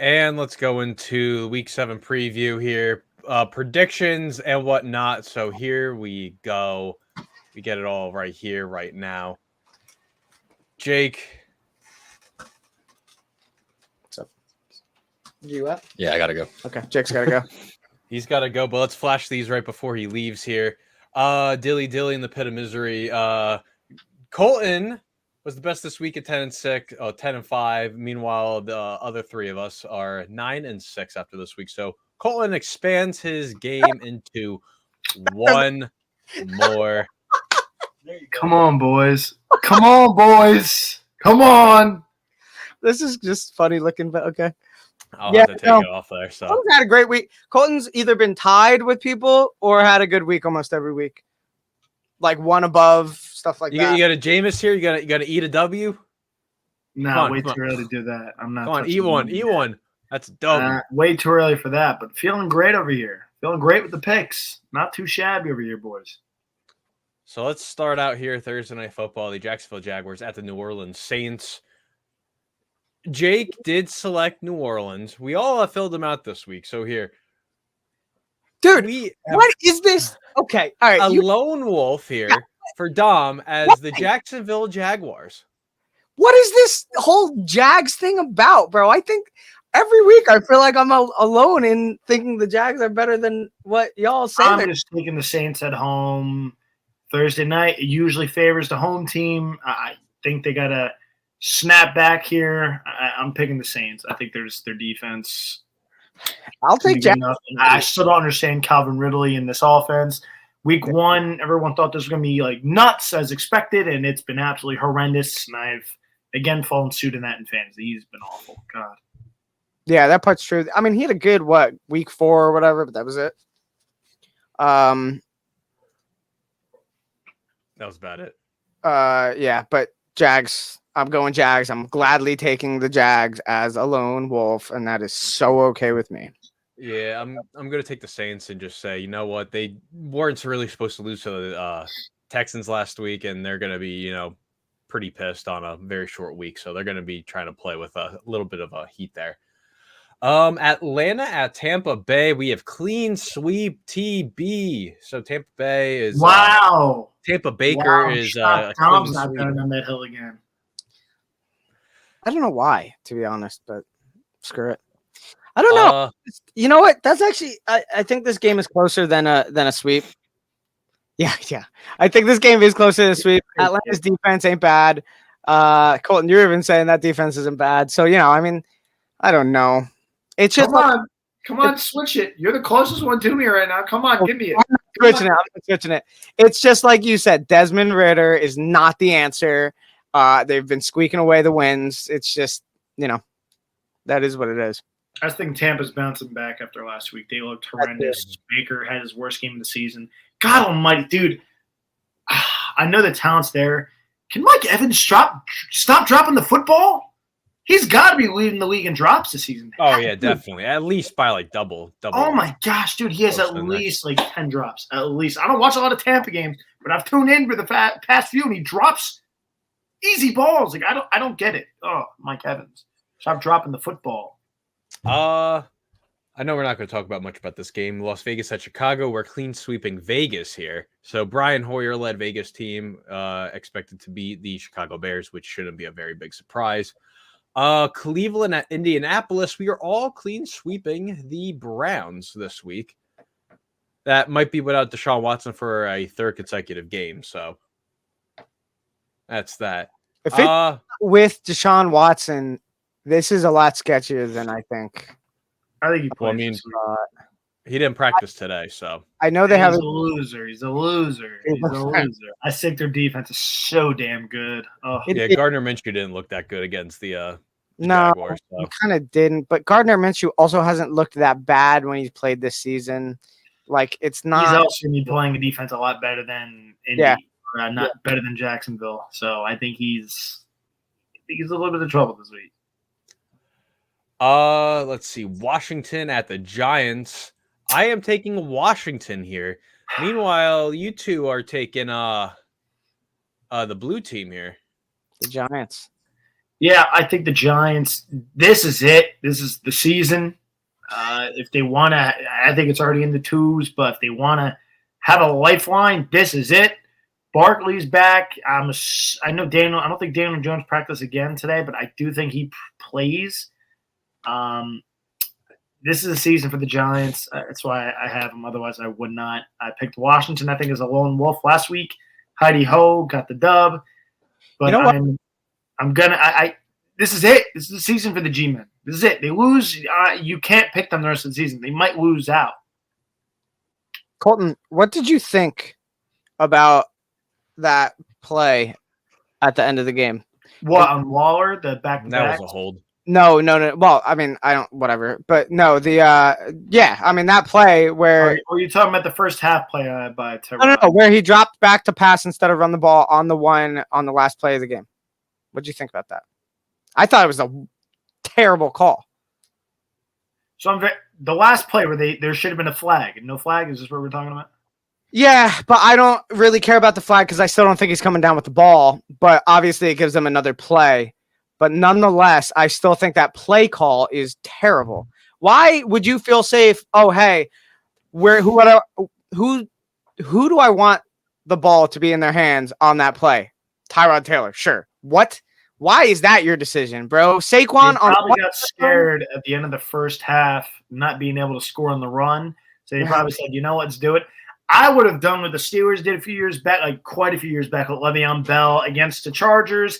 And let's go into Week 7 preview here. Predictions and whatnot. So here we go. We get it all right here, right now. Jake. What's up? You up? Yeah, I got to go. Okay, Jake's got to go. He's got to go, but let's flash these right before he leaves here. Dilly in the pit of misery. Colton was the best this week at 10-5. Meanwhile, the other three of us are 9-6 after this week. So Colton expands his game into one more. Come on, boys. Come on, boys. Come on. This is just funny looking, but okay. I'll have to take it off there. So Colton's had a great week. Colton's either been tied with people or had a good week almost every week. Like one above, stuff like that. You got a Jameis here. You got to eat a W. No, way too early to do that. I'm not. Come on, eat one. That's dope. Way too early for that, but feeling great over here. Feeling great with the picks. Not too shabby over here, boys. So let's start out here. Thursday Night Football. The Jacksonville Jaguars at the New Orleans Saints. Jake did select New Orleans. We all have filled them out this week. So here. Dude, what is this? Okay, all right. Lone wolf here for Dom as the Jacksonville Jaguars. What is this whole Jags thing about, bro? I think every week I feel like I'm alone in thinking the Jags are better than what y'all say. I'm just taking the Saints at home Thursday night. It usually favors the home team. I think they got to snap back here. I'm picking the Saints. I think their defense. I'll take Jags. I still don't understand Calvin Ridley in this offense. Week 1, everyone thought this was going to be like nuts as expected, and it's been absolutely horrendous. And I've again fallen suit in that in fantasy. He's been awful. God. Yeah, that part's true. I mean, he had a good week 4 or whatever, but that was it. That was about it. Yeah, but Jags. I'm going Jags. I'm gladly taking the Jags as a lone wolf, and that is so okay with me. Yeah, I'm going to take the Saints and just say, you know what? They weren't really supposed to lose to the Texans last week, and they're going to be, pretty pissed on a very short week. So they're going to be trying to play with a little bit of a heat there. Atlanta at Tampa Bay. We have clean sweep TB. So Tampa Bay is Tampa Baker is Tom's not going on that hill again. I don't know why, to be honest, but screw it. I don't know. You know what? That's actually I think this game is closer than a sweep. Yeah. I think this game is closer than a sweep. Atlanta's defense ain't bad. Colton, you're even saying that defense isn't bad. So, I mean, I don't know. It's just Come on, switch it. You're the closest one to me right now. Come on, give me it. I'm switching it. It's just like you said, Desmond Ridder is not the answer. They've been squeaking away the wins. It's just, that is what it is. I think Tampa's bouncing back after last week. They looked horrendous. Baker had his worst game of the season. God almighty, dude. I know the talent's there. Can Mike Evans stop dropping the football? He's got to be leading the league in drops this season. Oh, yeah, definitely. At least by like double. Oh, my gosh, dude. He has at least like 10 drops. At least. I don't watch a lot of Tampa games, but I've tuned in for the past few, and he drops easy balls. Like I don't get it. Oh, Mike Evans. Stop dropping the football. I know we're not going to talk about much about this game. Las Vegas at Chicago. We're clean sweeping Vegas here. So Brian Hoyer led Vegas team, expected to beat the Chicago Bears, which shouldn't be a very big surprise. Cleveland at Indianapolis. We are all clean sweeping the Browns this week. That might be without Deshaun Watson for a third consecutive game. So that's that. If it's with Deshaun Watson, this is a lot sketchier than I think. I think he plays. Well, I mean, he didn't practice today, so I know they have a loser. He's a loser. I think their defense is so damn good. Oh. Gardner Minshew didn't look that good against the Jaguars. So. He kind of didn't. But Gardner Minshew also hasn't looked that bad when he's played this season. Like it's not. He's also going to be playing a defense a lot better than Indy. Yeah. Not better than Jacksonville. So I think he's a little bit of trouble this week. Let's see. Washington at the Giants. I am taking Washington here. Meanwhile, you two are taking the blue team here. The Giants. Yeah, I think the Giants, this is it. This is the season. If they want to, I think it's already in the twos, but if they want to have a lifeline, this is it. Barkley's back. I know Daniel. I don't think Daniel Jones practiced again today, but I do think he plays. This is a season for the Giants. That's why I have them. Otherwise, I would not. I picked Washington, I think, as a lone wolf last week. Heidi Ho got the dub. But You know what? I'm going to – this is it. This is the season for the G-Men. This is it. They lose. You can't pick them the rest of the season. They might lose out. Colton, what did you think about that play at the end of the game? What, on Waller, the back-to-back? That was a hold. No. Well, I mean, I don't, whatever. But no, that play where. Are you talking about the first half play by Terrell? No, where he dropped back to pass instead of run the ball on the last play of the game. What did you think about that? I thought it was a terrible call. So the last play where there should have been a flag. No flag? Is this what we're talking about? Yeah, but I don't really care about the flag because I still don't think he's coming down with the ball. But obviously it gives them another play. But nonetheless, I still think that play call is terrible. Why would you feel safe? Oh, hey, who do I want the ball to be in their hands on that play? Tyrod Taylor, sure. What? Why is that your decision, bro? Saquon probably got scared at the end of the first half, not being able to score on the run. So they probably said, let's do it. I would have done what the Steelers did a few years back, like quite a few years back with Le'Veon Bell against the Chargers.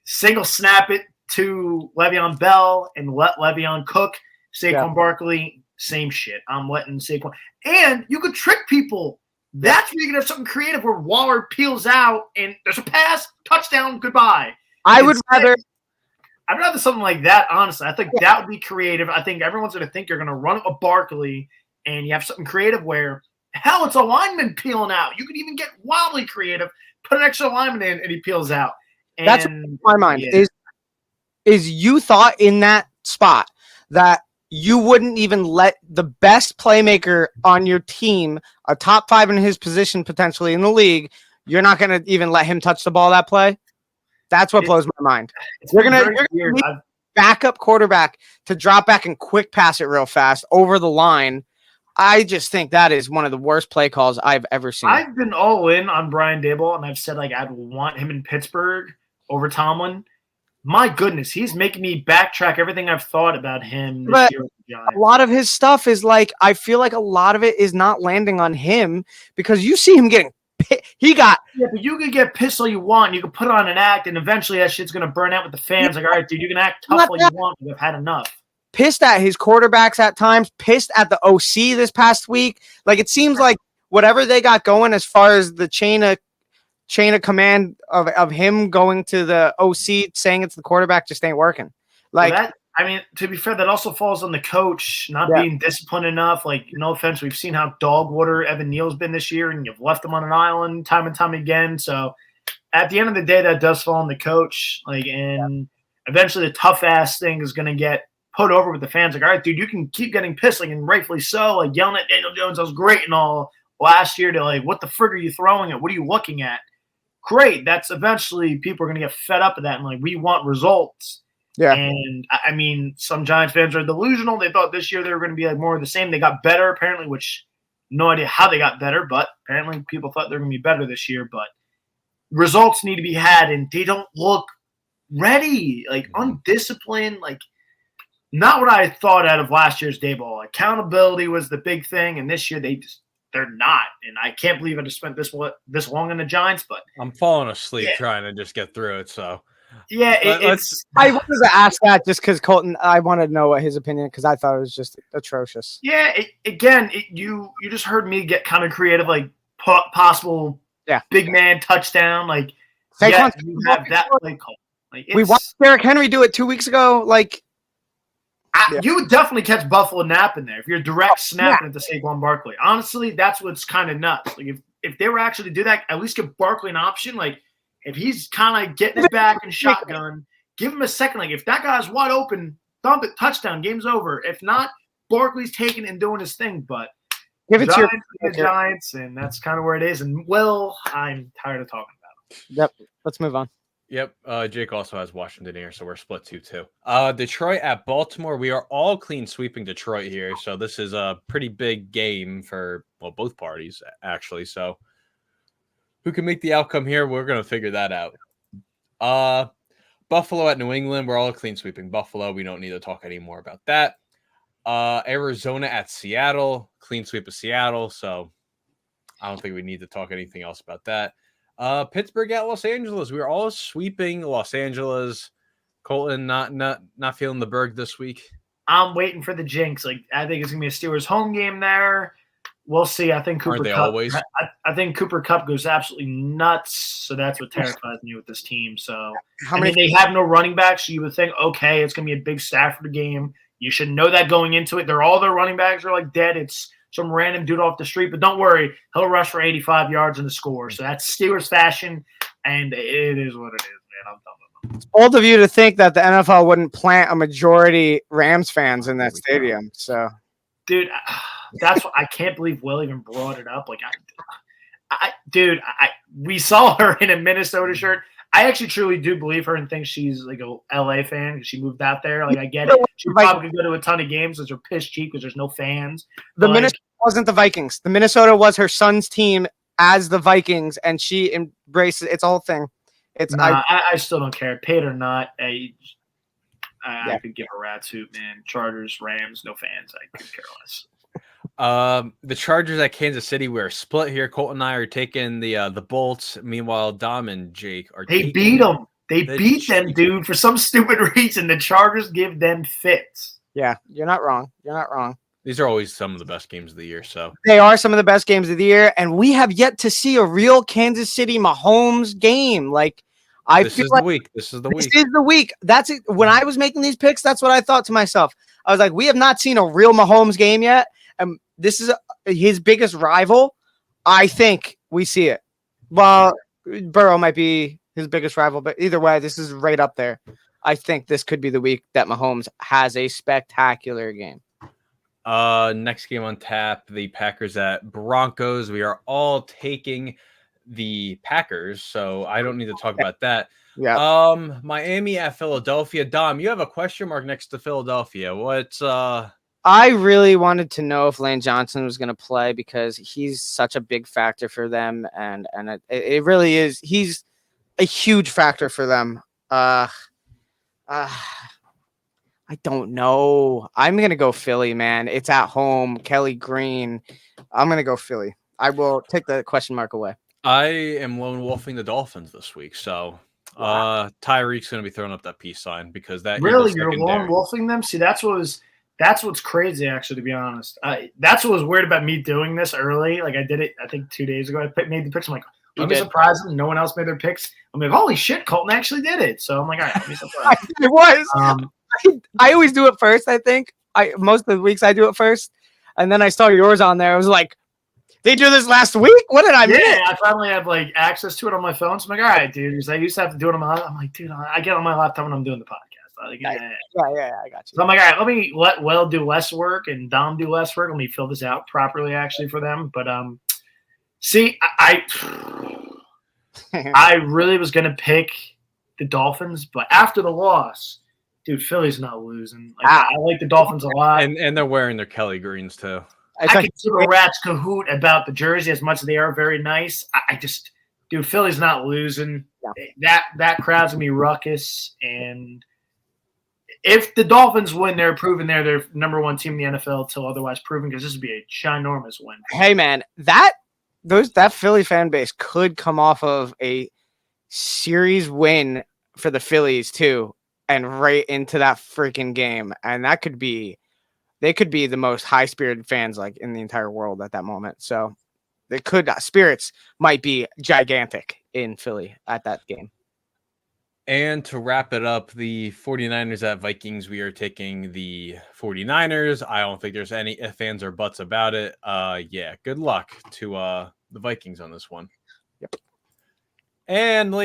Single snap it to Le'Veon Bell and let Le'Veon cook. Saquon Barkley, same shit. I'm letting Saquon. And you could trick people. That's where you can have something creative where Waller peels out and there's a pass, touchdown, goodbye. I'd rather something like that, honestly. I think that would be creative. I think everyone's going to think you're going to run a Barkley and you have something creative where, hell, it's a lineman peeling out. You could even get wildly creative, put an extra lineman in, and he peels out. And that's my mind is you thought in that spot that you wouldn't even let the best playmaker on your team, a top 5 in his position potentially in the league, you're not going to even let him touch the ball that play? That's what blows my mind. You're gonna need a backup quarterback to drop back and quick pass it real fast over the line. I just think that is one of the worst play calls I've ever seen. I've been all in on Brian Daboll, and I've said I'd want him in Pittsburgh over Tomlin. My goodness, he's making me backtrack everything I've thought about him this year with the Giants. A lot of his stuff is I feel like a lot of it is not landing on him because you see him getting but you can get pissed all you want. You can put on an act, and eventually that shit's going to burn out with the fans. All right, dude, you can act tough all you want. We've had enough. Pissed at his quarterbacks at times, pissed at the OC this past week. It seems like whatever they got going as far as the chain of command of him going to the OC saying it's the quarterback just ain't working. To be fair, that also falls on the coach not being disciplined enough. No offense, we've seen how dog water Evan Neal's been this year, and you've left him on an island time and time again. So at the end of the day, that does fall on the coach. Eventually the tough ass thing is going to get put over with the fans. All right, dude, you can keep getting pissed, and rightfully so, yelling at Daniel Jones. That was great and all last year to what the frig are you throwing at? What are you looking at? Great. That's eventually people are going to get fed up with that and we want results. Yeah. And I mean, some Giants fans are delusional. They thought this year they were going to be more of the same. They got better apparently, which no idea how they got better, but apparently people thought they were going to be better this year. But results need to be had, and they don't look ready, undisciplined, not what I thought out of last year's Daboll. Accountability was the big thing, and this year they're not. And I can't believe I just spent this long in the Giants. But I'm falling asleep trying to just get through it. So. Yeah, I wanted to ask that just because Colton, I wanted to know what his opinion because I thought it was just atrocious. Yeah, you just heard me get kind of creative, possible big man touchdown, you have that play call. We watched Derrick Henry do it 2 weeks ago. You would definitely catch Buffalo Nap in there if you're direct snapping it to Saquon Barkley. Honestly, that's what's kind of nuts. If they were actually to do that, at least give Barkley an option. If he's kind of getting it back and shotgun, give him a second. If that guy's wide open, dump it, touchdown, game's over. If not, Barkley's taking and doing his thing. But give it to the Giants, and that's kind of where it is. And I'm tired of talking about it. Yep. Let's move on. Yep. Jake also has Washington here, so we're split 2-2. Detroit at Baltimore. We are all clean sweeping Detroit here, so this is a pretty big game for both parties actually. So who can make the outcome here? We're gonna figure that out. Buffalo at New England. We're all clean sweeping Buffalo. We don't need to talk any more about that. Arizona at Seattle. Clean sweep of Seattle. So I don't think we need to talk anything else about that. Pittsburgh at Los Angeles. We're all sweeping Los Angeles. Colton not feeling the Berg this week. I'm waiting for the jinx. Like, I think it's gonna be a Steelers home game there. We'll see. I think Cooper Kupp. Always? I think Cooper Kupp goes absolutely nuts. So that's what terrifies me with this team. So they have no running backs. So you would think, okay, it's gonna be a big Stafford game. You should know that going into it. All their running backs are like dead. It's some random dude off the street, but don't worry, he'll rush for 85 yards in the score. So that's Steelers fashion, and it is what it is, man. I'm done with them. It's bold of you to think that the NFL wouldn't plant a majority Rams fans in that stadium. So, dude, that's what I can't believe Will even brought it up. Like, we saw her in a Minnesota shirt. I actually truly do believe her and think she's like a LA fan because she moved out there. Like, I get it. She probably could go to a ton of games because they're pissed cheap because there's no fans. The Minnesota wasn't the Vikings. The Minnesota was her son's team as the Vikings, and she embraced it. It's a whole thing. I still don't care. Paid or not, I could give a rat's hoot, man. Chargers, Rams, no fans. I could care less. The Chargers at Kansas City. We're split here. Colton and I are taking the Bolts. Meanwhile, Dom and Jake are. They beat them. They beat them, dude, for some stupid reason. The Chargers give them fits. Yeah, you're not wrong. You're not wrong. These are always some of the best games of the year. So they are some of the best games of the year, and we have yet to see a real Kansas City Mahomes game. Like, this is the week. This is the week. That's it. When I was making these picks, that's what I thought to myself. I was like, we have not seen a real Mahomes game yet. And this is his biggest rival. I think we see it. Well, Burrow might be his biggest rival, but either way, this is right up there. I think this could be the week that Mahomes has a spectacular game. Next game on tap, the Packers at Broncos. We are all taking the Packers, so I don't need to talk about that. Yeah. Miami at Philadelphia. Dom, you have a question mark next to Philadelphia. What's I really wanted to know if Lane Johnson was going to play because he's such a big factor for them, and it really is. He's a huge factor for them. I don't know. I'm going to go Philly, man. It's at home. Kelly Green. I'm going to go Philly. I will take the question mark away. I am lone wolfing the Dolphins this week, so Tyreek's going to be throwing up that peace sign because that really you're lone wolfing them. See, that's what's crazy, actually, to be honest. That's what was weird about me doing this early. Like, I did it, I think 2 days ago. I made the picks. I'm like, let me surprise them. No one else made their picks. I'm like, holy shit, Colton actually did it. So I'm like, all right, let me surprise them. It was. I always do it first, I think. Most of the weeks I do it first. And then I saw yours on there. I was like, they do this last week? What did I miss? Yeah, I finally have like access to it on my phone. So I'm like, all right, dude. Because I used to have to do it on my laptop. I'm like, dude, I get on my laptop when I'm doing the podcast. Like, yeah, I got you. So I'm like, all right, let me let Will do less work and Dom do less work. Let me fill this out properly, actually, for them. But see, I really was gonna pick the Dolphins, but after the loss, dude, Philly's not losing. Like, I like the Dolphins a lot, and they're wearing their Kelly Greens too. I can give a rat's cahoot about the jersey as much as they are very nice. I just, dude, Philly's not losing. Yeah. That crowd's gonna be ruckus, and if the Dolphins win, they're proving they're their number one team in the NFL till otherwise proven, because this would be a ginormous win. Hey, man, that Philly fan base could come off of a series win for the Phillies too, and right into that freaking game, and they could be the most high-spirited fans like in the entire world at that moment. So they could spirits might be gigantic in Philly at that game. And to wrap it up, the 49ers at Vikings, we are taking the 49ers. I don't think there's any ifs, ands, or buts about it. Yeah, good luck to the Vikings on this one. Yep. And